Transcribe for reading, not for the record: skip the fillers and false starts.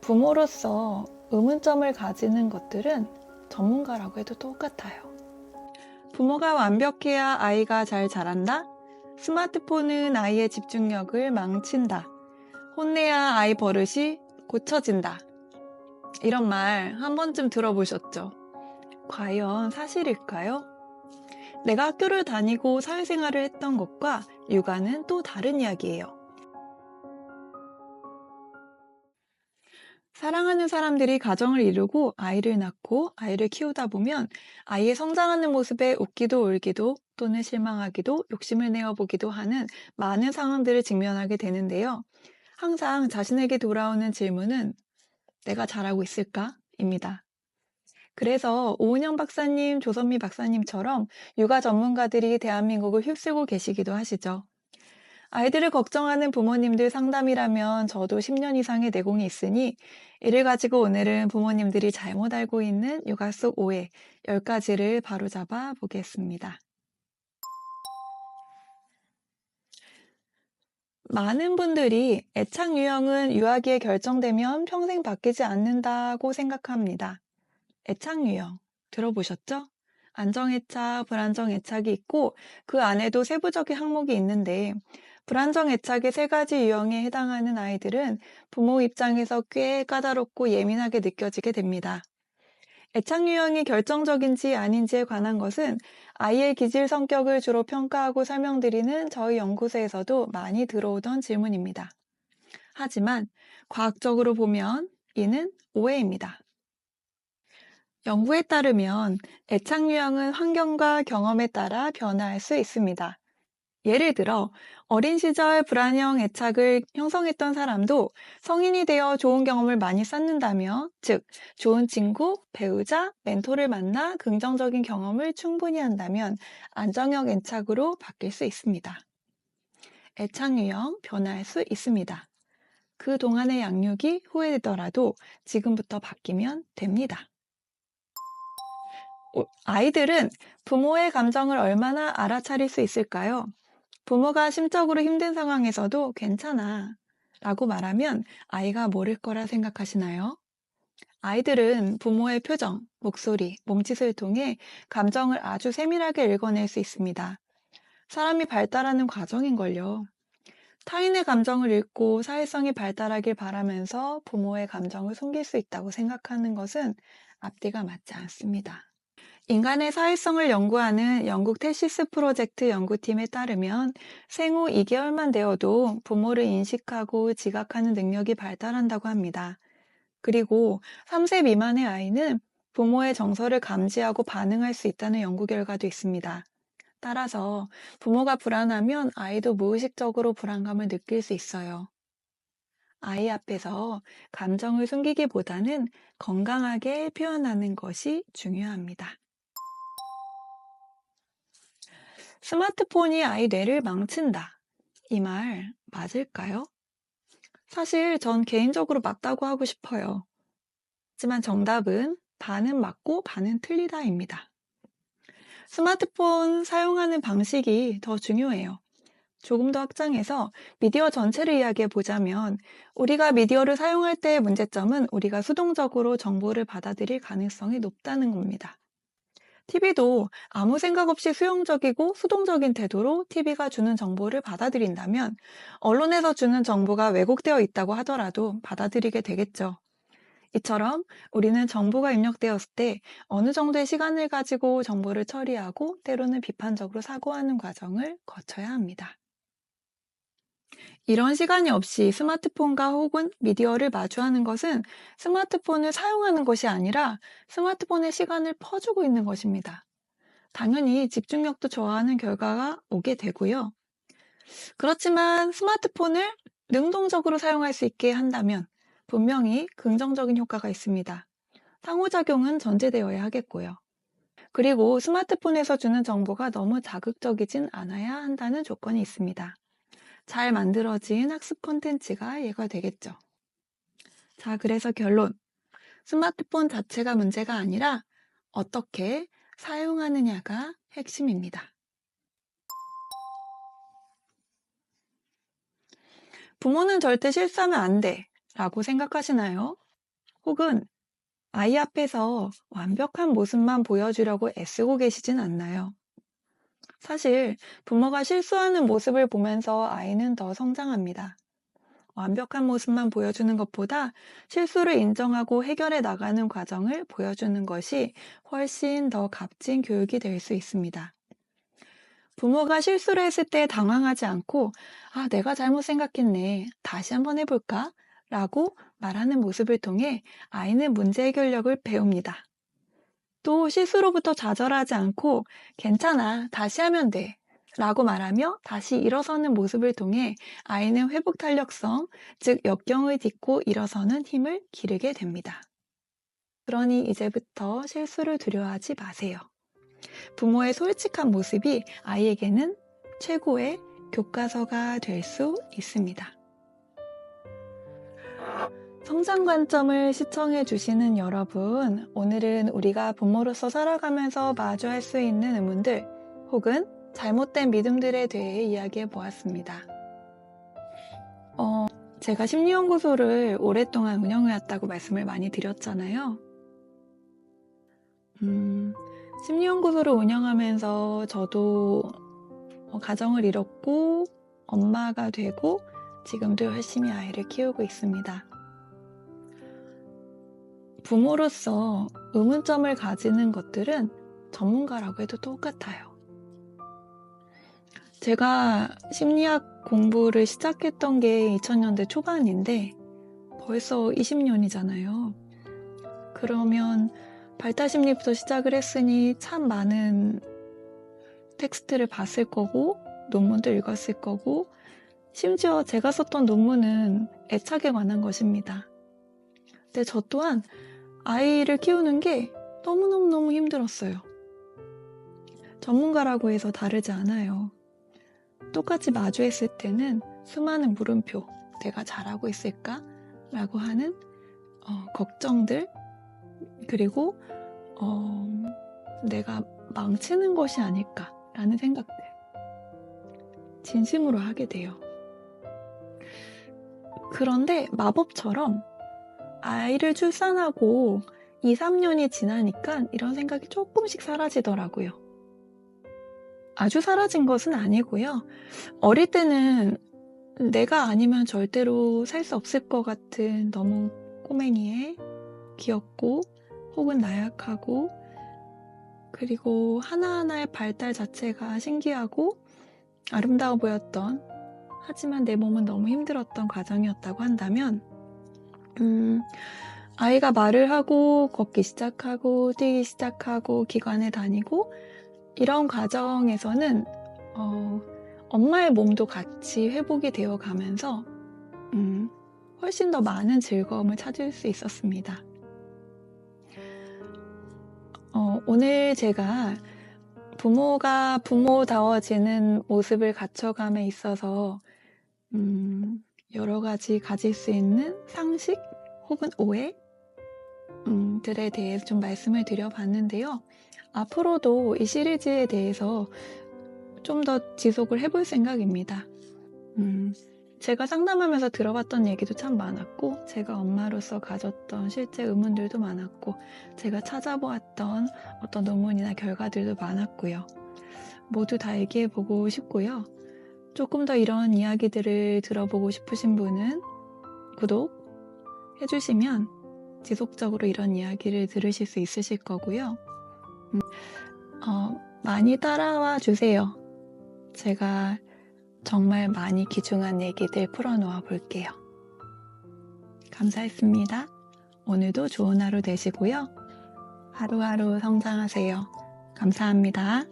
부모로서 의문점을 가지는 것들은 전문가라고 해도 똑같아요. 부모가 완벽해야 아이가 잘 자란다? 스마트폰은 아이의 집중력을 망친다. 혼내야 아이 버릇이 고쳐진다. 이런 말 한 번쯤 들어보셨죠? 과연 사실일까요? 내가 학교를 다니고 사회생활을 했던 것과 육아는 또 다른 이야기예요. 사랑하는 사람들이 가정을 이루고 아이를 낳고 아이를 키우다 보면 아이의 성장하는 모습에 웃기도 울기도 또는 실망하기도 욕심을 내어보기도 하는 많은 상황들을 직면하게 되는데요. 항상 자신에게 돌아오는 질문은 내가 잘하고 있을까? 입니다. 그래서 오은영 박사님, 조선미 박사님처럼 육아 전문가들이 대한민국을 휩쓸고 계시기도 하시죠. 아이들을 걱정하는 부모님들 상담이라면 저도 10년 이상의 내공이 있으니 이를 가지고 오늘은 부모님들이 잘못 알고 있는 육아 속 오해 10가지를 바로잡아 보겠습니다. 많은 분들이 애착 유형은 유아기에 결정되면 평생 바뀌지 않는다고 생각합니다. 애착 유형 들어보셨죠? 안정애착, 불안정애착이 있고 그 안에도 세부적인 항목이 있는데 불안정애착의 3가지 유형에 해당하는 아이들은 부모 입장에서 꽤 까다롭고 예민하게 느껴지게 됩니다. 애착 유형이 결정적인지 아닌지에 관한 것은 아이의 기질 성격을 주로 평가하고 설명드리는 저희 연구소에서도 많이 들어오던 질문입니다. 하지만 과학적으로 보면 이는 오해입니다. 연구에 따르면 애착 유형은 환경과 경험에 따라 변화할 수 있습니다. 예를 들어 어린 시절 불안형 애착을 형성했던 사람도 성인이 되어 좋은 경험을 많이 쌓는다면, 즉 좋은 친구, 배우자, 멘토를 만나 긍정적인 경험을 충분히 한다면 안정형 애착으로 바뀔 수 있습니다. 애착 유형 변화할 수 있습니다. 그 동안의 양육이 후회되더라도 지금부터 바뀌면 됩니다. 아이들은 부모의 감정을 얼마나 알아차릴 수 있을까요? 부모가 심적으로 힘든 상황에서도 괜찮아 라고 말하면 아이가 모를 거라 생각하시나요? 아이들은 부모의 표정, 목소리, 몸짓을 통해 감정을 아주 세밀하게 읽어낼 수 있습니다. 사람이 발달하는 과정인걸요. 타인의 감정을 읽고 사회성이 발달하길 바라면서 부모의 감정을 숨길 수 있다고 생각하는 것은 앞뒤가 맞지 않습니다. 인간의 사회성을 연구하는 영국 테시스 프로젝트 연구팀에 따르면 생후 2개월만 되어도 부모를 인식하고 지각하는 능력이 발달한다고 합니다. 그리고 3세 미만의 아이는 부모의 정서를 감지하고 반응할 수 있다는 연구 결과도 있습니다. 따라서 부모가 불안하면 아이도 무의식적으로 불안감을 느낄 수 있어요. 아이 앞에서 감정을 숨기기보다는 건강하게 표현하는 것이 중요합니다. 스마트폰이 아이 뇌를 망친다. 이 말 맞을까요? 사실 전 개인적으로 맞다고 하고 싶어요. 하지만 정답은 반은 맞고 반은 틀리다입니다. 스마트폰 사용하는 방식이 더 중요해요. 조금 더 확장해서 미디어 전체를 이야기해 보자면 우리가 미디어를 사용할 때의 문제점은 우리가 수동적으로 정보를 받아들일 가능성이 높다는 겁니다. TV도 아무 생각 없이 수용적이고 수동적인 태도로 TV가 주는 정보를 받아들인다면 언론에서 주는 정보가 왜곡되어 있다고 하더라도 받아들이게 되겠죠. 이처럼 우리는 정보가 입력되었을 때 어느 정도의 시간을 가지고 정보를 처리하고 때로는 비판적으로 사고하는 과정을 거쳐야 합니다. 이런 시간이 없이 스마트폰과 혹은 미디어를 마주하는 것은 스마트폰을 사용하는 것이 아니라 스마트폰의 시간을 퍼주고 있는 것입니다. 당연히 집중력도 저하하는 결과가 오게 되고요. 그렇지만 스마트폰을 능동적으로 사용할 수 있게 한다면 분명히 긍정적인 효과가 있습니다. 상호작용은 전제되어야 하겠고요. 그리고 스마트폰에서 주는 정보가 너무 자극적이진 않아야 한다는 조건이 있습니다. 잘 만들어진 학습 콘텐츠가 예가 되겠죠. 자, 그래서 결론. 스마트폰 자체가 문제가 아니라 어떻게 사용하느냐가 핵심입니다. 부모는 절대 실수하면 안 돼 라고 생각하시나요? 혹은 아이 앞에서 완벽한 모습만 보여주려고 애쓰고 계시진 않나요? 사실 부모가 실수하는 모습을 보면서 아이는 더 성장합니다. 완벽한 모습만 보여주는 것보다 실수를 인정하고 해결해 나가는 과정을 보여주는 것이 훨씬 더 값진 교육이 될 수 있습니다. 부모가 실수를 했을 때 당황하지 않고, 내가 잘못 생각했네. 다시 한번 해볼까? 라고 말하는 모습을 통해 아이는 문제 해결력을 배웁니다. 또 실수로부터 좌절하지 않고, 괜찮아. 다시 하면 돼. 라고 말하며 다시 일어서는 모습을 통해 아이는 회복 탄력성, 즉 역경을 딛고 일어서는 힘을 기르게 됩니다. 그러니 이제부터 실수를 두려워하지 마세요. 부모의 솔직한 모습이 아이에게는 최고의 교과서가 될 수 있습니다. 성장 관점을 시청해 주시는 여러분, 오늘은 우리가 부모로서 살아가면서 마주할 수 있는 의문들 혹은 잘못된 믿음들에 대해 이야기해 보았습니다. 제가 심리연구소를 오랫동안 운영해 왔다고 말씀을 많이 드렸잖아요. 심리연구소를 운영하면서 저도 가정을 잃었고 엄마가 되고 지금도 열심히 아이를 키우고 있습니다. 부모로서 의문점을 가지는 것들은 전문가라고 해도 똑같아요. 제가 심리학 공부를 시작했던 게 2000년대 초반인데 벌써 20년이잖아요. 그러면 발달심리부터 시작을 했으니 참 많은 텍스트를 봤을 거고 논문도 읽었을 거고 심지어 제가 썼던 논문은 애착에 관한 것입니다. 근데 저 또한 아이를 키우는 게 너무너무 힘들었어요. 전문가라고 해서 다르지 않아요. 똑같이 마주했을 때는 수많은 물음표, 내가 잘하고 있을까? 라고 하는 걱정들, 그리고 내가 망치는 것이 아닐까? 라는 생각들, 진심으로 하게 돼요. 그런데 마법처럼 아이를 출산하고 2, 3년이 지나니까 이런 생각이 조금씩 사라지더라고요. 아주 사라진 것은 아니고요. 어릴 때는 내가 아니면 절대로 살 수 없을 것 같은 너무 꼬맹이에 귀엽고 혹은 나약하고 그리고 하나하나의 발달 자체가 신기하고 아름다워 보였던 하지만 내 몸은 너무 힘들었던 과정이었다고 한다면 아이가 말을 하고 걷기 시작하고 뛰기 시작하고 기관에 다니고 이런 과정에서는 엄마의 몸도 같이 회복이 되어 가면서 훨씬 더 많은 즐거움을 찾을 수 있었습니다. 오늘 제가 부모가 부모다워지는 모습을 갖춰감에 있어서 여러 가지 가질 수 있는 상식 혹은 오해 들에 대해서 좀 말씀을 드려봤는데요. 앞으로도 이 시리즈에 대해서 좀 더 지속을 해볼 생각입니다. 제가 상담하면서 들어봤던 얘기도 참 많았고 제가 엄마로서 가졌던 실제 의문들도 많았고 제가 찾아보았던 어떤 논문이나 결과들도 많았고요. 모두 다 얘기해보고 싶고요. 조금 더 이런 이야기들을 들어보고 싶으신 분은 구독해주시면 지속적으로 이런 이야기를 들으실 수 있으실 거고요. 많이 따라와 주세요. 제가 정말 많이 귀중한 얘기들 풀어놓아 볼게요. 감사했습니다. 오늘도 좋은 하루 되시고요. 하루하루 성장하세요. 감사합니다.